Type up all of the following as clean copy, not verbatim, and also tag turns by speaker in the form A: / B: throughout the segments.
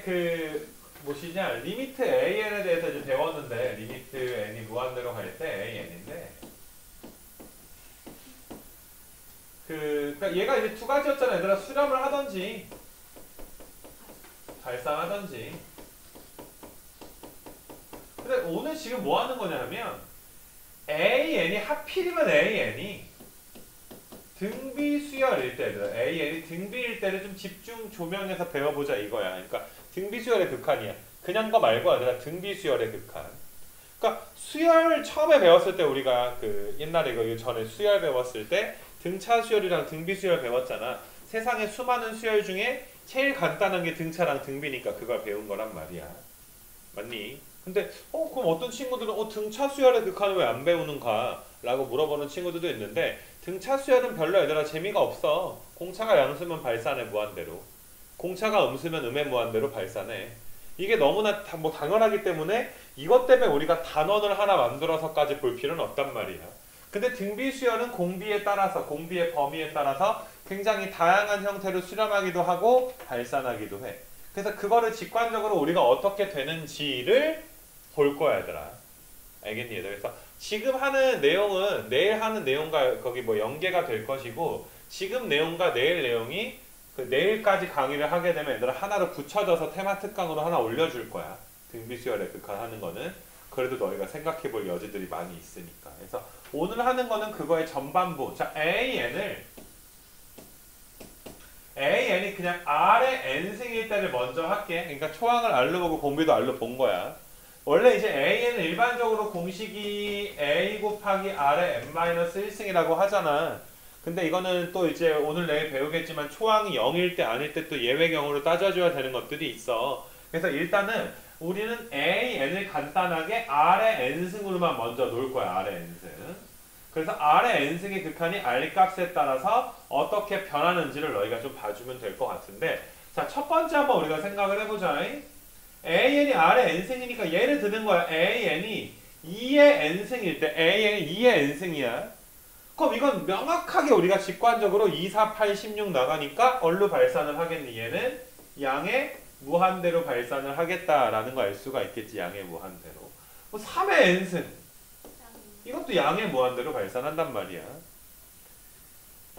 A: 그 뭐시냐 리미트 AN에 대해서 이제 배웠는데 리미트 n이 무한대로 갈 때 AN인데 그러니까 얘가 이제 두 가지였잖아. 얘들아 수렴을 하던지 발산하던지. 근데 오늘 지금 뭐 하는 거냐면 AN이 하필이면 AN이 등비 수열일 때 얘들아 AN이 등비일 때를 좀 집중 조명해서 배워보자 이거야. 그러니까 등비 수열의 극한이야. 그냥 거 말고 얘들아 등비 수열의 극한. 그러니까 수열 처음에 배웠을 때 우리가 그 옛날에 이거 전에 수열 배웠을 때 등차 수열이랑 등비 수열 배웠잖아. 세상에 수많은 수열 중에 제일 간단한 게 등차랑 등비니까 그걸 배운 거란 말이야. 맞니? 근데 그럼 어떤 친구들은 등차 수열의 극한을 왜 안 배우는가? 라고 물어보는 친구들도 있는데 등차 수열은 별로 얘들아 재미가 없어. 공차가 양수면 발산해 무한대로. 공차가 음수면 음의 무한대로 발산해. 이게 너무나 뭐 당연하기 때문에 이것 때문에 우리가 단원을 하나 만들어서까지 볼 필요는 없단 말이야. 근데 등비 수열은 공비에 따라서 공비의 범위에 따라서 굉장히 다양한 형태로 수렴하기도 하고 발산하기도 해. 그래서 그거를 직관적으로 우리가 어떻게 되는지를 볼 거야 얘들아. 알겠니 얘들아? 그래서 지금 하는 내용은 내일 하는 내용과 거기 뭐 연계가 될 것이고 지금 내용과 내일 내용이 그 내일까지 강의를 하게 되면 얘들아 하나로 붙여져서 테마 특강으로 하나 올려줄 거야. 등비수열의 극한하는 거는. 그래도 너희가 생각해 볼 여지들이 많이 있으니까. 그래서 오늘 하는 거는 그거의 전반부. 자, AN이 그냥 R의 N승일 때를 먼저 할게. 그러니까 초항을 R로 보고 공비도 R로 본 거야. 원래 이제 AN은 일반적으로 공식이 A 곱하기 R의 N-1승이라고 하잖아. 근데 이거는 또 이제 오늘 내일 배우겠지만 초항이 0일 때 아닐 때 또 예외 경우로 따져줘야 되는 것들이 있어. 그래서 일단은 우리는 AN을 간단하게 R의 N승으로만 먼저 놓을 거야. R의 N승. 그래서 R의 N승의 극한이 R 값에 따라서 어떻게 변하는지를 너희가 좀 봐주면 될 것 같은데 자, 첫 번째 한번 우리가 생각을 해보자. AN이 R의 N승이니까 얘를 드는 거야. AN이 2의 N승일 때 AN이 2의 N승이야. 그럼 이건 명확하게 우리가 직관적으로 2, 4, 8, 16 나가니까 얼로 발산을 하겠니? 얘는 양의 무한대로 발산을 하겠다라는 거 알 수가 있겠지. 양의 무한대로. 뭐 3의 N승. 이것도 양의 무한대로 발산한단 말이야.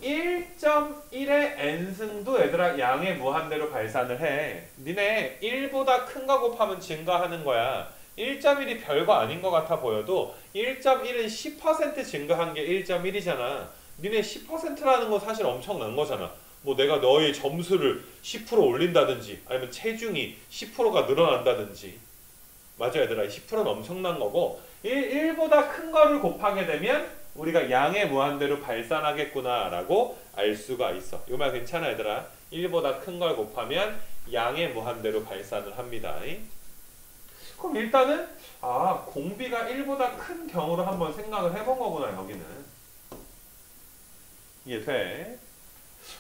A: 1.1의 n승도 얘들아 양의 무한대로 발산을 해. 니네 1보다 큰 거 곱하면 증가하는 거야. 1.1이 별거 아닌 것 같아 보여도 1.1은 10% 증가한 게 1.1이잖아. 니네 10%라는 건 사실 엄청난 거잖아. 뭐 내가 너의 점수를 10% 올린다든지 아니면 체중이 10%가 늘어난다든지. 맞아 얘들아. 10%는 엄청난 거고 1보다 큰 거를 곱하게 되면 우리가 양의 무한대로 발산하겠구나 라고 알 수가 있어. 이 말 괜찮아 얘들아. 1보다 큰 걸 곱하면 양의 무한대로 발산을 합니다. 그럼 일단은 공비가 1보다 큰 경우로 한번 생각을 해본 거구나. 여기는 이해돼?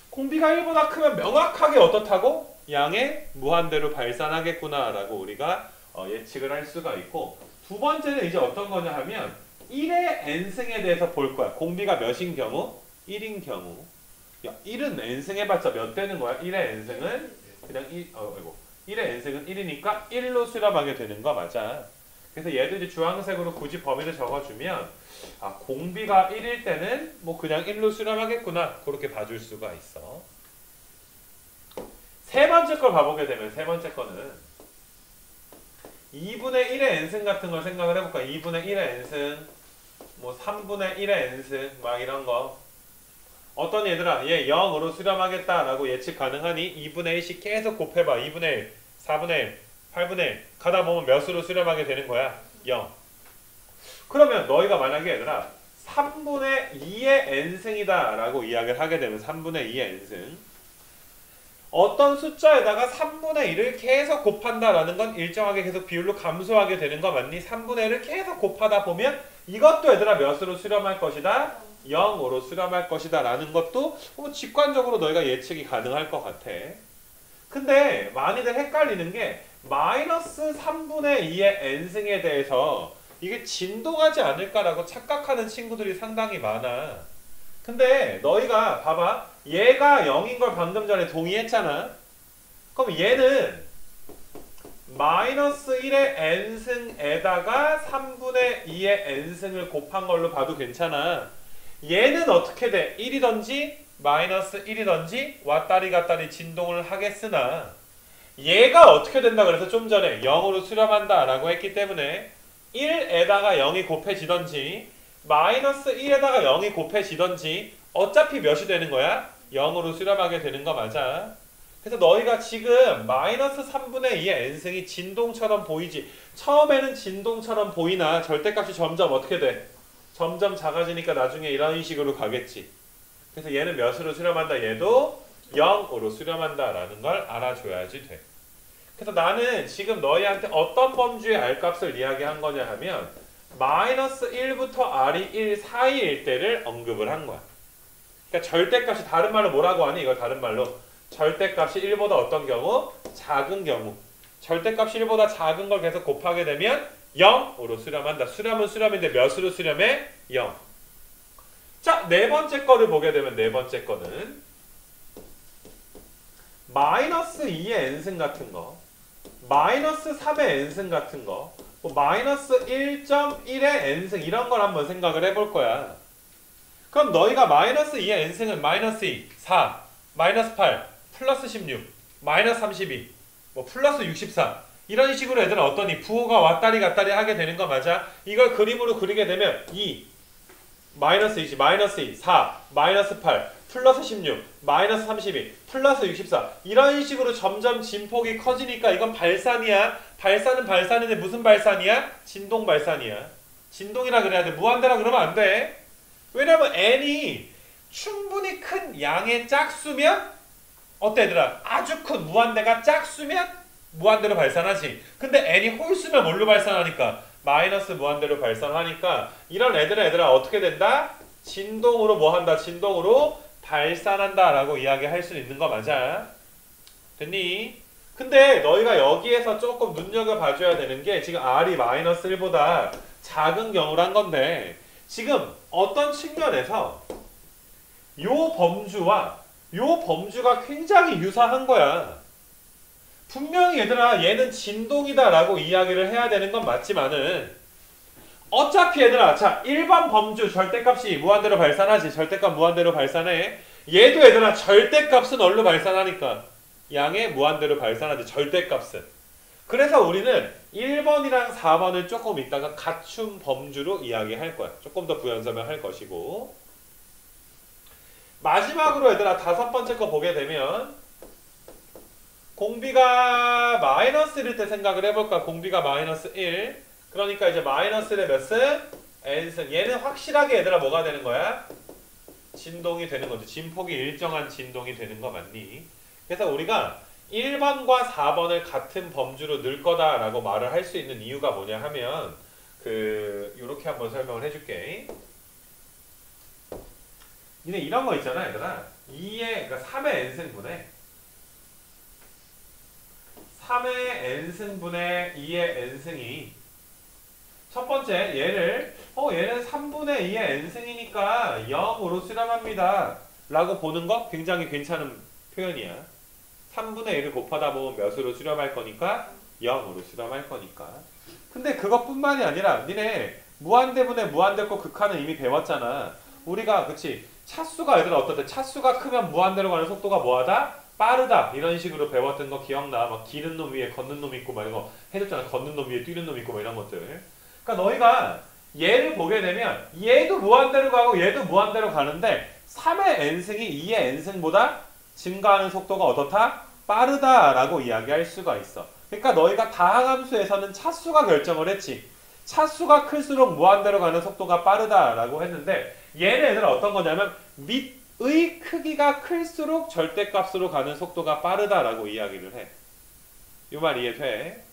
A: 공비가 1보다 크면 명확하게 어떻다고? 양의 무한대로 발산하겠구나 라고 우리가 예측을 할 수가 있고 두 번째는 이제 어떤 거냐 하면 1의 n승에 대해서 볼 거야. 공비가 몇인 경우? 1인 경우. 야, 1은 n승 해봤자 몇 되는 거야? 1의 n승은 그냥 1의 n승은 1이니까 1로 수렴하게 되는 거 맞아. 그래서 얘도 이제 주황색으로 굳이 범위를 적어주면 공비가 1일 때는 뭐 그냥 1로 수렴하겠구나. 그렇게 봐줄 수가 있어. 세 번째 걸 봐보게 되면 세 번째 거는 2분의 1의 n승 같은 걸 생각을 해볼까? 2분의 1의 n승, 뭐 3분의 1의 n승, 막 이런 거. 어떤 얘들아, 얘 0으로 수렴하겠다라고 예측 가능하니? 2분의 1씩 계속 곱해봐. 2분의 1, 4분의 1, 8분의 1. 가다 보면 몇으로 수렴하게 되는 거야? 0. 그러면 너희가 만약에 얘들아, 3분의 2의 n승이다 라고 이야기를 하게 되면 3분의 2의 n승. 어떤 숫자에다가 3분의 1을 계속 곱한다라는 건 일정하게 계속 비율로 감소하게 되는 거 맞니? 3분의 1을 계속 곱하다 보면 이것도 얘들아 몇으로 수렴할 것이다? 0으로 수렴할 것이다 라는 것도 직관적으로 너희가 예측이 가능할 것 같아. 근데 많이들 헷갈리는 게 마이너스 3분의 2의 n승에 대해서 이게 진동하지 않을까라고 착각하는 친구들이 상당히 많아. 근데 너희가 봐봐. 얘가 0인 걸 방금 전에 동의했잖아. 그럼 얘는 마이너스 1의 n승에다가 3분의 2의 n승을 곱한 걸로 봐도 괜찮아. 얘는 어떻게 돼? 1이던지 마이너스 1이던지 왔다리 갔다리 진동을 하겠으나 얘가 어떻게 된다 그래서 좀 전에 0으로 수렴한다 라고 했기 때문에 1에다가 0이 곱해지던지 마이너스 1에다가 0이 곱해지던지 어차피 몇이 되는 거야? 0으로 수렴하게 되는 거 맞아. 그래서 너희가 지금 마이너스 3분의 2의 n승이 진동처럼 보이지. 처음에는 진동처럼 보이나 절대값이 점점 어떻게 돼? 점점 작아지니까 나중에 이런 식으로 가겠지. 그래서 얘는 몇으로 수렴한다? 얘도 0으로 수렴한다라는 걸 알아줘야지 돼. 그래서 나는 지금 너희한테 어떤 범주의 r값을 이야기한 거냐 하면 마이너스 1부터 r이 1 사이일 때를 언급을 한 거야. 그러니까 절대값이 다른 말로 뭐라고 하니? 이걸 다른 말로 절대값이 1보다 어떤 경우? 작은 경우. 절대값이 1보다 작은 걸 계속 곱하게 되면 0으로 수렴한다. 수렴은 수렴인데 몇으로 수렴해? 0. 자, 네 번째 거를 보게 되면 네 번째 거는 마이너스 2의 n승 같은 거, 마이너스 3의 n승 같은 거, 뭐 마이너스 1.1의 n승 이런 걸 한번 생각을 해볼 거야. 그럼 너희가 마이너스 2의 n승은 마이너스 2, 4, 마이너스 8, 플러스 16, 마이너스 32, 뭐 플러스 64 이런 식으로 애들은 어떠니? 부호가 왔다리 갔다리 하게 되는 거 맞아? 이걸 그림으로 그리게 되면 2, 마이너스 20, 마이너스 2, 4, 마이너스 8, 플러스 16, 마이너스 32, 플러스 64 이런 식으로 점점 진폭이 커지니까 이건 발산이야. 발산은 발산인데 무슨 발산이야? 진동 발산이야. 진동이라 그래야 돼. 무한대라 그러면 안 돼. 왜냐면 n이 충분히 큰 양의 짝수면 어때 얘들아? 아주 큰 무한대가 짝수면 무한대로 발산하지. 근데 n이 홀수면 뭘로 발산하니까? 마이너스 무한대로 발산하니까 이런 애들은 얘들아 어떻게 된다? 진동으로 뭐 한다? 진동으로 발산한다 라고 이야기할 수 있는 거 맞아. 됐니? 근데 너희가 여기에서 조금 눈여겨봐줘야 되는 게 지금 r이 마이너스 1보다 작은 경우란 건데 지금 어떤 측면에서 요 범주와 요 범주가 굉장히 유사한 거야. 분명히 얘들아 얘는 진동이다 라고 이야기를 해야 되는 건 맞지만은 어차피 얘들아 자 1번 범주 절대값이 무한대로 발산하지. 절대값 무한대로 발산해. 얘도 얘들아 절대값은 얼로 발산하니까 양의 무한대로 발산하지. 절대값은. 그래서 우리는 1번이랑 4번을 조금 이따가 갖춤 범주로 이야기할 거야. 조금 더 부연설명 할 것이고 마지막으로 얘들아 다섯 번째 거 보게 되면 공비가 마이너스 1일 때 생각을 해볼까? 공비가 마이너스 1 그러니까 이제 마이너스 1의 몇 승? n승. 얘는 확실하게 얘들아 뭐가 되는 거야? 진동이 되는 거지. 진폭이 일정한 진동이 되는 거 맞니? 그래서 우리가 1번과 4번을 같은 범주로 넣을 거다라고 말을 할 수 있는 이유가 뭐냐 하면 요렇게 한번 설명을 해줄게. 니네 이런 거 있잖아 얘들아. 2의 그러니까 3의 n승분의 3의 n승분의 2의 n승이 첫 번째 얘를 얘는 3분의 2의 n승이니까 0으로 수렴합니다 라고 보는 거 굉장히 괜찮은 표현이야. 3분의 1을 곱하다 보면 몇으로 수렴할 거니까 0으로 수렴할 거니까. 근데 그것뿐만이 아니라 니네 무한대분의 무한대꼴 극한은 이미 배웠잖아. 우리가 그치 차수가 얘들아 어떻대? 차수가 크면 무한대로 가는 속도가 뭐하다? 빠르다 이런 식으로 배웠던 거 기억나? 막 기는 놈 위에 걷는 놈 있고 막 이거 해줬잖아. 걷는 놈 위에 뛰는 놈 있고 막 이런 것들. 그러니까 너희가 얘를 보게 되면 얘도 무한대로 가고 얘도 무한대로 가는데 3의 n승이 2의 n승보다 증가하는 속도가 어떻다? 빠르다라고 이야기할 수가 있어. 그러니까 너희가 다항함수에서는 차수가 결정을 했지. 차수가 클수록 무한대로 가는 속도가 빠르다라고 했는데 얘는 얘들아 어떤 거냐면 밑의 크기가 클수록 절대값으로 가는 속도가 빠르다라고 이야기를 해. 이 말 이해돼?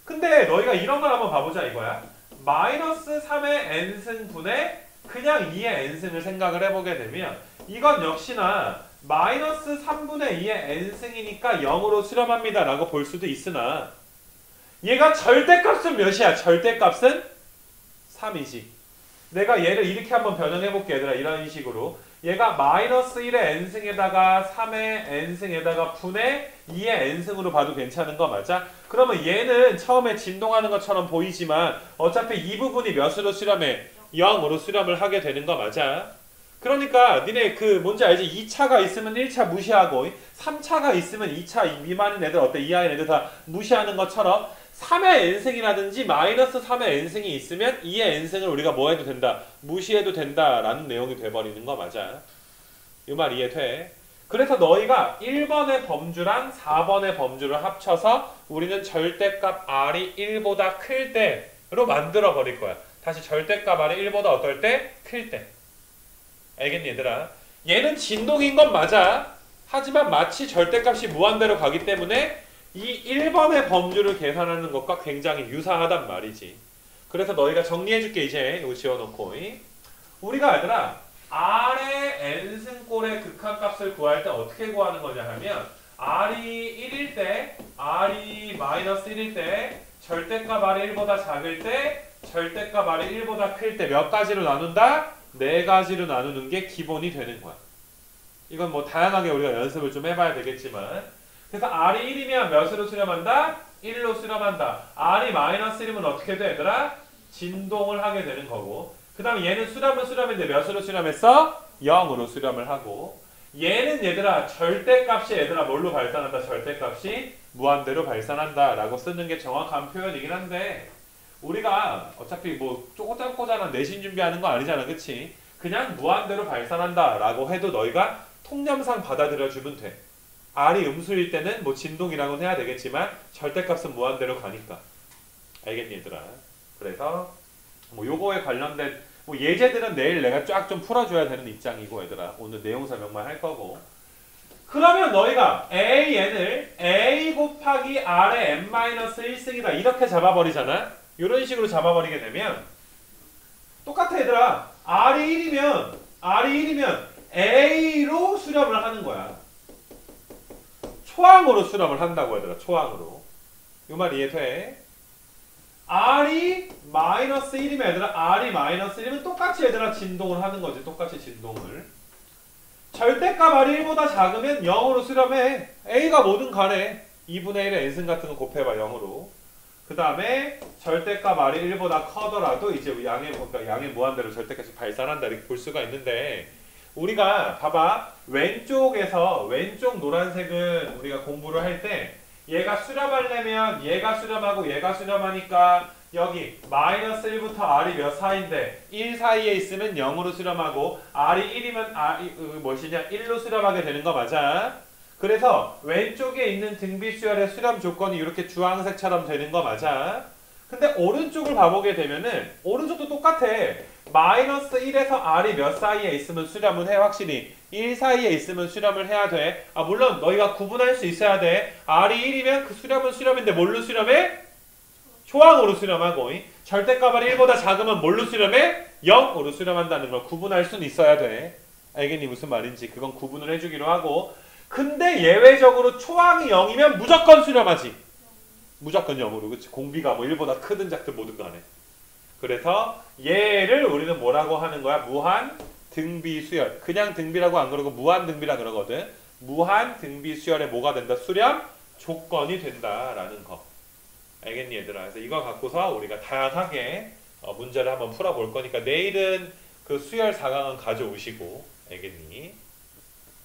A: 근데 너희가 이런 걸 한번 봐보자 이거야. 마이너스 3의 n승분의 그냥 2의 n승을 생각을 해보게 되면 이건 역시나 마이너스 3분의 2의 n승이니까 0으로 수렴합니다 라고 볼 수도 있으나 얘가 절대값은 몇이야? 절대값은 3이지. 내가 얘를 이렇게 한번 변형해볼게 얘들아. 이런 식으로 얘가 마이너스 1의 n승에다가 3의 n승에다가 분의 2의 n승으로 봐도 괜찮은 거 맞아? 그러면 얘는 처음에 진동하는 것처럼 보이지만 어차피 이 부분이 몇으로 수렴해? 0으로 수렴을 하게 되는 거 맞아? 그러니까 니네 그 뭔지 알지? 2차가 있으면 1차 무시하고 3차가 있으면 2차 미만인 애들 어때? 이하인 애들 다 무시하는 것처럼 3의 n승이라든지 마이너스 3의 n승이 있으면 2의 n승을 우리가 뭐 해도 된다? 무시해도 된다라는 내용이 돼버리는 거 맞아. 이 말 이해돼? 그래서 너희가 1번의 범주랑 4번의 범주를 합쳐서 우리는 절대값 r이 1보다 클 때로 만들어 버릴 거야. 다시 절대값 r이 1보다 어떨 때? 클 때. 알겠니 얘들아? 얘는 진동인 건 맞아. 하지만 마치 절대값이 무한대로 가기 때문에 이 1번의 범주를 계산하는 것과 굉장히 유사하단 말이지. 그래서 너희가 정리해줄게 이제 이거 지워놓고 우리가 얘들아 R의 n승꼴의 극한값을 구할 때 어떻게 구하는 거냐 하면 R이 1일 때 R이 마이너스 1일 때 절대값 R이 1보다 작을 때 절대값 R이 1보다 클 때 몇 가지로 나눈다? 4가지로 나누는 게 기본이 되는 거야. 이건 뭐 다양하게 우리가 연습을 좀 해봐야 되겠지만 그래서 R이 1이면 몇으로 수렴한다? 1로 수렴한다. R이 마이너스 1이면 어떻게 돼 얘들아? 진동을 하게 되는 거고 그 다음에 얘는 수렴은 수렴인데 몇으로 수렴했어? 0으로 수렴을 하고 얘는 얘들아 절대값이 얘들아 뭘로 발산한다? 절대값이 무한대로 발산한다 라고 쓰는 게 정확한 표현이긴 한데 우리가 어차피 뭐 꼬장꼬장한 내신 준비하는 거 아니잖아 그치? 그냥 무한대로 발산한다 라고 해도 너희가 통념상 받아들여주면 돼. R이 음수일 때는 뭐 진동이라고는 해야 되겠지만 절대값은 무한대로 가니까. 알겠니 얘들아? 그래서 뭐 요거에 관련된 뭐 예제들은 내일 내가 쫙 좀 풀어줘야 되는 입장이고 얘들아 오늘 내용 설명만 할 거고 그러면 너희가 AN을 A 곱하기 R의 n-1승이다 이렇게 잡아버리잖아? 이런 식으로 잡아버리게 되면 똑같아 얘들아 R이 1이면 A로 수렴을 하는 거야. 초항으로 수렴을 한다고 얘들아 초항으로. 이 말 이해돼? R이 마이너스 1이면 얘들아 R이 마이너스 1이면 똑같이 얘들아 진동을 하는 거지. 똑같이 진동을. 절대값 R이 1보다 작으면 0으로 수렴해. A가 뭐든 간에 2분의 1의 n승 같은 거 곱해봐 0으로. 그 다음에 절대값 R이 1보다 커더라도 이제 양의 무한대로 절대값이 발산한다 이렇게 볼 수가 있는데 우리가 봐봐 왼쪽에서 왼쪽 노란색은 우리가 공부를 할 때 얘가 수렴하려면 얘가 수렴하고 얘가 수렴하니까 여기 마이너스 1부터 R이 몇 사이인데 1 사이에 있으면 0으로 수렴하고 R이 1이면 R이 무엇이냐 1로 수렴하게 되는 거 맞아? 그래서 왼쪽에 있는 등비수열의 수렴 조건이 이렇게 주황색처럼 되는 거 맞아? 근데 오른쪽을 봐보게 되면은 오른쪽도 똑같아. 마이너스 1에서 R이 몇 사이에 있으면 수렴을 해 확실히 1 사이에 있으면 수렴을 해야 돼. 물론 너희가 구분할 수 있어야 돼. R이 1이면 그 수렴은 수렴인데 뭘로 수렴해? 초항으로 수렴하고 절대값 R이 1보다 작으면 뭘로 수렴해? 0으로 수렴한다는 걸 구분할 수는 있어야 돼. 알겠니 무슨 말인지 그건 구분을 해주기로 하고 근데 예외적으로 초항이 0이면 무조건 수렴하지. 무조건 0으로 그치? 공비가 뭐 1보다 크든 작든 뭐든 간에. 그래서 얘를 우리는 뭐라고 하는 거야? 무한 등비 수열. 그냥 등비라고 안 그러고 무한 등비라 그러거든. 무한 등비 수열에 뭐가 된다? 수렴 조건이 된다라는 거. 알겠니 얘들아? 그래서 이거 갖고서 우리가 다양하게 문제를 한번 풀어볼 거니까 내일은 그 수열 4강은 가져오시고 알겠니?